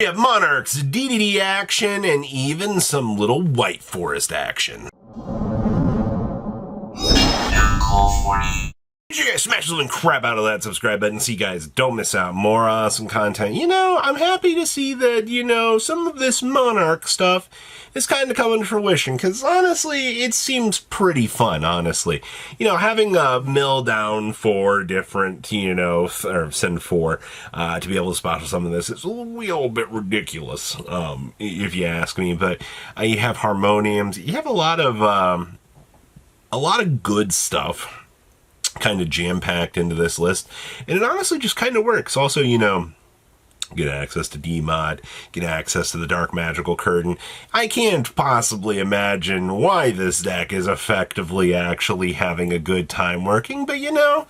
We have Monarchs, DDD action, and even some little White Forest action. You guys smash the living crap out of that subscribe button so you guys don't miss out more awesome content. You know, I'm happy to see that, you know, some of this Monarch stuff is kind of coming to fruition, because honestly, it seems pretty fun, honestly. You know, having a mill down 4 different, you know, or send 4 to be able to spot some of this is a little bit ridiculous, if you ask me. But you have harmoniums, you have a lot of good stuff kind of jam-packed into this list, and it honestly just kind of works. Also, you know, get access to D-Mod, get access to the Dark Magical Curtain. I can't possibly imagine why this deck is effectively actually having a good time working, but you know,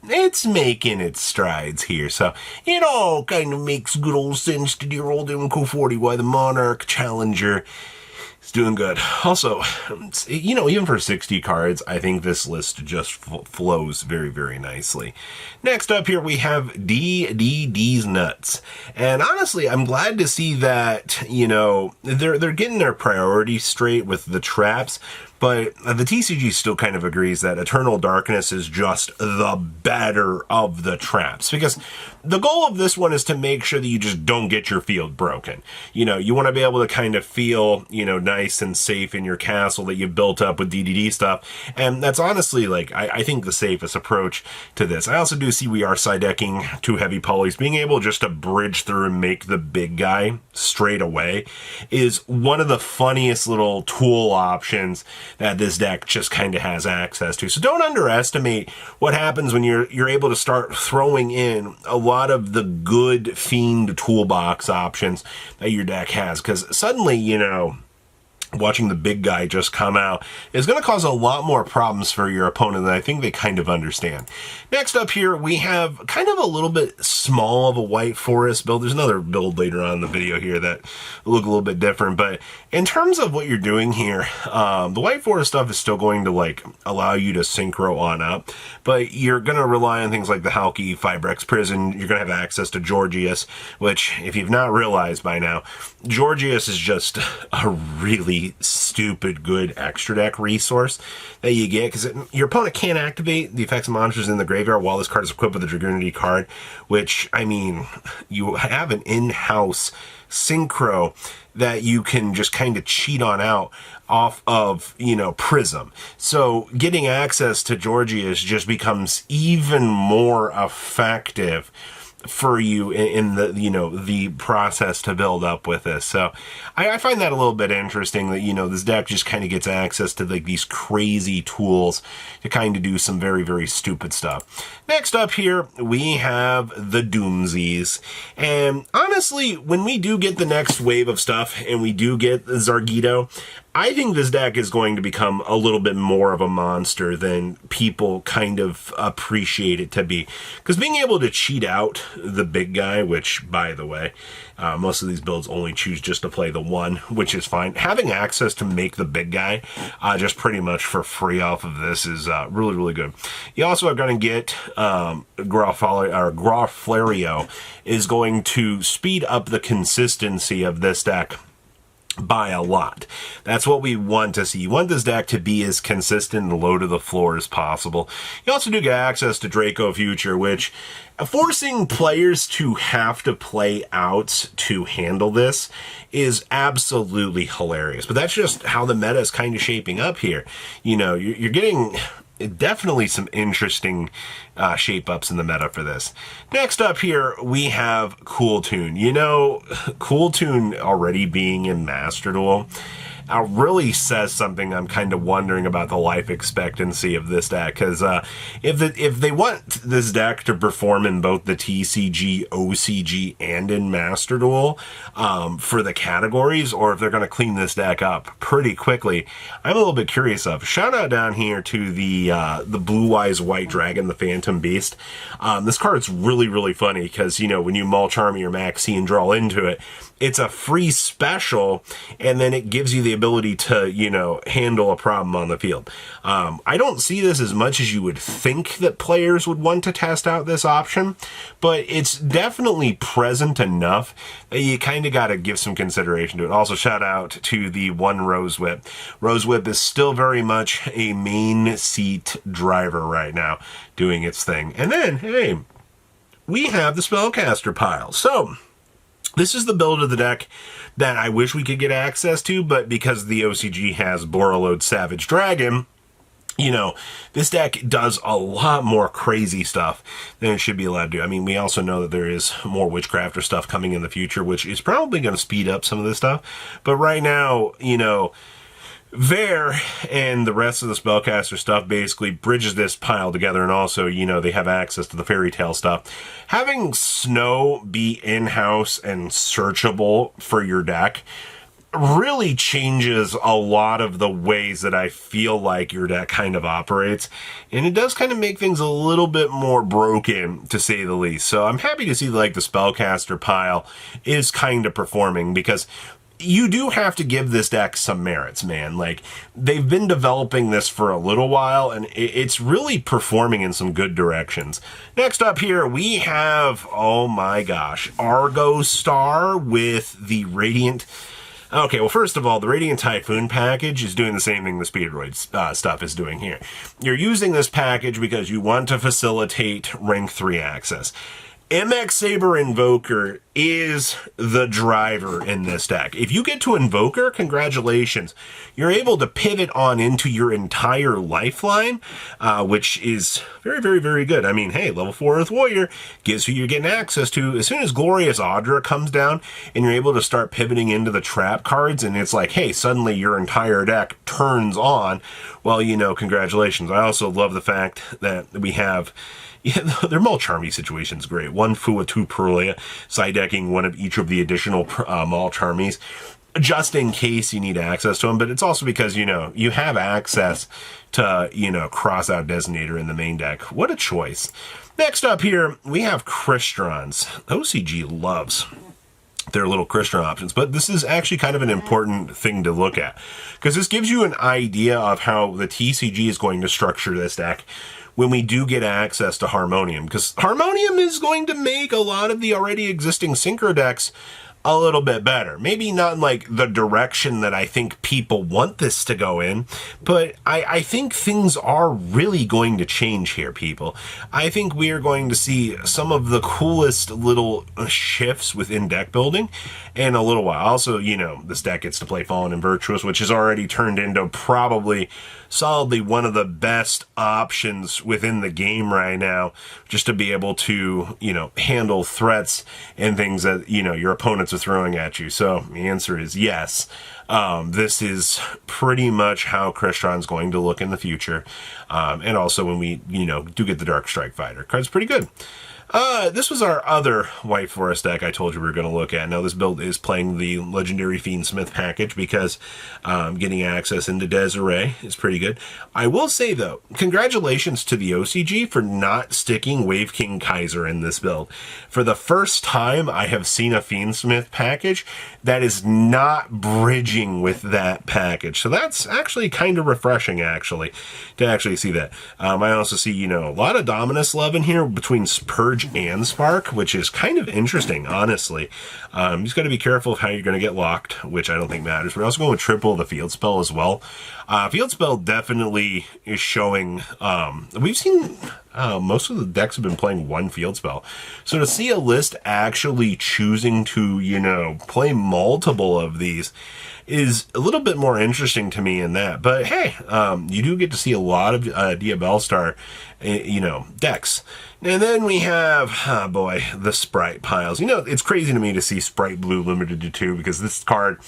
it's making its strides here, so it all kind of makes good old sense to dear old MK40 why the Monarch Challenger is doing good. Also, you know, even for 60 cards, I think this list just flows very, very nicely. Next up here, we have DDD's Nuts. And honestly, I'm glad to see that, you know, they're getting their priorities straight with the traps. But the TCG still kind of agrees that Eternal Darkness is just the better of the traps. Because the goal of this one is to make sure that you just don't get your field broken. You know, you want to be able to kind of feel, you know, nice and safe in your castle that you've built up with DDD stuff. And that's honestly, like, I think the safest approach to this. I also do see we are side decking 2 heavy polys. Being able just to bridge through and make the big guy straight away is one of the funniest little tool options that this deck just kind of has access to. So don't underestimate what happens when you're able to start throwing in a lot of the good Fiend toolbox options that your deck has, because suddenly, you know, watching the big guy just come out is going to cause a lot more problems for your opponent than I think they kind of understand. Next up here, we have kind of a little bit small of a White Forest build. There's another build later on in the video here that will look a little bit different, but in terms of what you're doing here, the White Forest stuff is still going to, like, allow you to synchro on up, but you're going to rely on things like the Halki, Fibrex Prison. You're going to have access to Georgius, which, if you've not realized by now, Georgius is just a really stupid good extra deck resource that you get, because your opponent can't activate the effects of monsters in the graveyard while this card is equipped with a Dragunity card, which, I mean, you have an in-house synchro that you can just kind of cheat on out off of, you know, Prism. So getting access to Georgius just becomes even more effective for you in the, you know, the process to build up with this. So I find that a little bit interesting that, you know, this deck just kind of gets access to, like, these crazy tools to kind of do some very, very stupid stuff. Next up here, we have the DoomZs. And honestly, when we do get the next wave of stuff and we do get Zargito, I think this deck is going to become a little bit more of a monster than people kind of appreciate it to be. Because being able to cheat out the big guy, which, by the way, most of these builds only choose just to play the one, which is fine. Having access to make the big guy just pretty much for free off of this is really, really good. You also are going to get Graflario is going to speed up the consistency of this deck by a lot. That's what we want to see. You want this deck to be as consistent and low to the floor as possible. You also do get access to Draco Future, which forcing players to have to play out to handle this is absolutely hilarious. But that's just how the meta is kind of shaping up here. You know, you're getting definitely some interesting shape-ups in the meta for this. Next up here, we have Cool Tune. You know, Cool Tune already being in Master Duel really says something. I'm kind of wondering about the life expectancy of this deck, because if they want this deck to perform in both the TCG, OCG, and in Master Duel for the categories, or if they're going to clean this deck up pretty quickly, I'm a little bit curious of. Shout out down here to the Blue Eyes White Dragon, the Phantom Beast. This card's really, really funny because, you know, when you Mulch Army or Maxi and draw into it, it's a free special, and then it gives you the ability to, you know, handle a problem on the field. I don't see this as much as you would think that players would want to test out this option, but it's definitely present enough that you kind of got to give some consideration to it. Also, shout out to the one Rose Whip. Rose Whip is still very much a main seat driver right now, doing its thing. And then, hey, we have the Spellcaster pile. So, this is the build of the deck that I wish we could get access to, but because the OCG has Borreload Savage Dragon, you know, this deck does a lot more crazy stuff than it should be allowed to do. I mean, we also know that there is more Witchcrafter stuff coming in the future, which is probably going to speed up some of this stuff. But right now, you know, Ver and the rest of the Spellcaster stuff basically bridges this pile together, and also, you know, they have access to the fairy tale stuff. Having Snow be in-house and searchable for your deck really changes a lot of the ways that I feel like your deck kind of operates, and it does kind of make things a little bit more broken, to say the least. So I'm happy to see, like, the Spellcaster pile is kind of performing, because you do have to give this deck some merits, man. Like, they've been developing this for a little while, and it's really performing in some good directions. Next up here, we have, oh my gosh, Argo Star with the Radiant. Okay, well, first of all, the Radiant Typhoon package is doing the same thing the Speedroid stuff is doing here. You're using this package because you want to facilitate rank 3 access. MX Saber Invoker is the driver in this deck. If you get to Invoker, congratulations. You're able to pivot on into your entire lifeline, which is very, very, very good. I mean, hey, level 4 Earth Warrior gives who you're getting access to. As soon as Glorious Audra comes down and you're able to start pivoting into the trap cards, and it's like, hey, suddenly your entire deck turns on. Well, you know, congratulations. I also love the fact that we have... yeah, their Maul Charmy situation's great. 1 Fua, 2 Purlia, side decking one of each of the additional Maul Charmies, just in case you need access to them. But it's also because, you know, you have access to, you know, cross out Designator in the main deck. What a choice. Next up here, we have Crystrons. OCG loves their little Crystron options, but this is actually kind of an important thing to look at, because this gives you an idea of how the TCG is going to structure this deck when we do get access to Harmonium, because Harmonium is going to make a lot of the already existing Synchro decks a little bit better. Maybe not in, like, the direction that I think people want this to go in, but I think things are really going to change here, people. I think we are going to see some of the coolest little shifts within deck building in a little while. Also, you know, this deck gets to play Fallen and Virtuous, which has already turned into probably solidly one of the best options within the game right now, just to be able to, you know, handle threats and things that, you know, your opponents are throwing at you. So the answer is yes. This is pretty much how Crystron's going to look in the future. And also when we, you know, do get the Dark Strike Fighter. Card's pretty good. This was our other White Forest deck I told you we were going to look at. Now, this build is playing the legendary Fiendsmith package because getting access into Desiree is pretty good. I will say, though, congratulations to the OCG for not sticking Wave King Kaiser in this build. For the first time, I have seen a Fiendsmith package that is not bridging with that package. So that's actually kind of refreshing, actually, to actually see that. I also see, you know, a lot of Dominus love in here between Purge and Spark, which is kind of interesting, honestly. You just got to be careful of how you're going to get locked, which I don't think matters. We're also going with triple the Field Spell as well. Field Spell definitely is showing... we've seen... most of the decks have been playing one Field Spell. So to see a list actually choosing to, you know, play multiple of these is a little bit more interesting to me in that. But hey, you do get to see a lot of Diabellstar, you know, decks. And then we have, oh boy, the Spright piles. You know, it's crazy to me to see Spright Blue limited to 2 because this card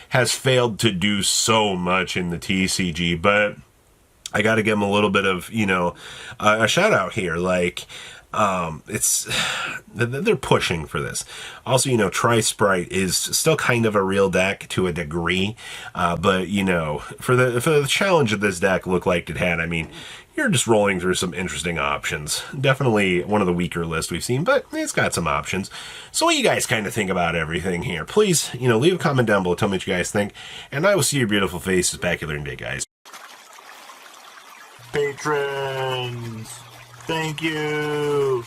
has failed to do so much in the TCG, but I got to give them a little bit of, you know, a shout out here. Like, they're pushing for this. Also, you know, Tri-Spright is still kind of a real deck to a degree, but, you know, for the challenge that this deck looked like it had, I mean, you're just rolling through some interesting options. Definitely one of the weaker lists we've seen, but it's got some options. So what you guys kind of think about everything here? Please, leave a comment down below, tell me what you guys think, and I will see your beautiful faces back here in a day, guys. Patrons, thank you.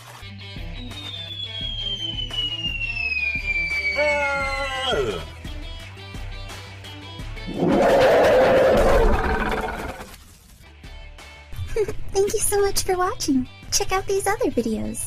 Thank you so much for watching. Check out these other videos.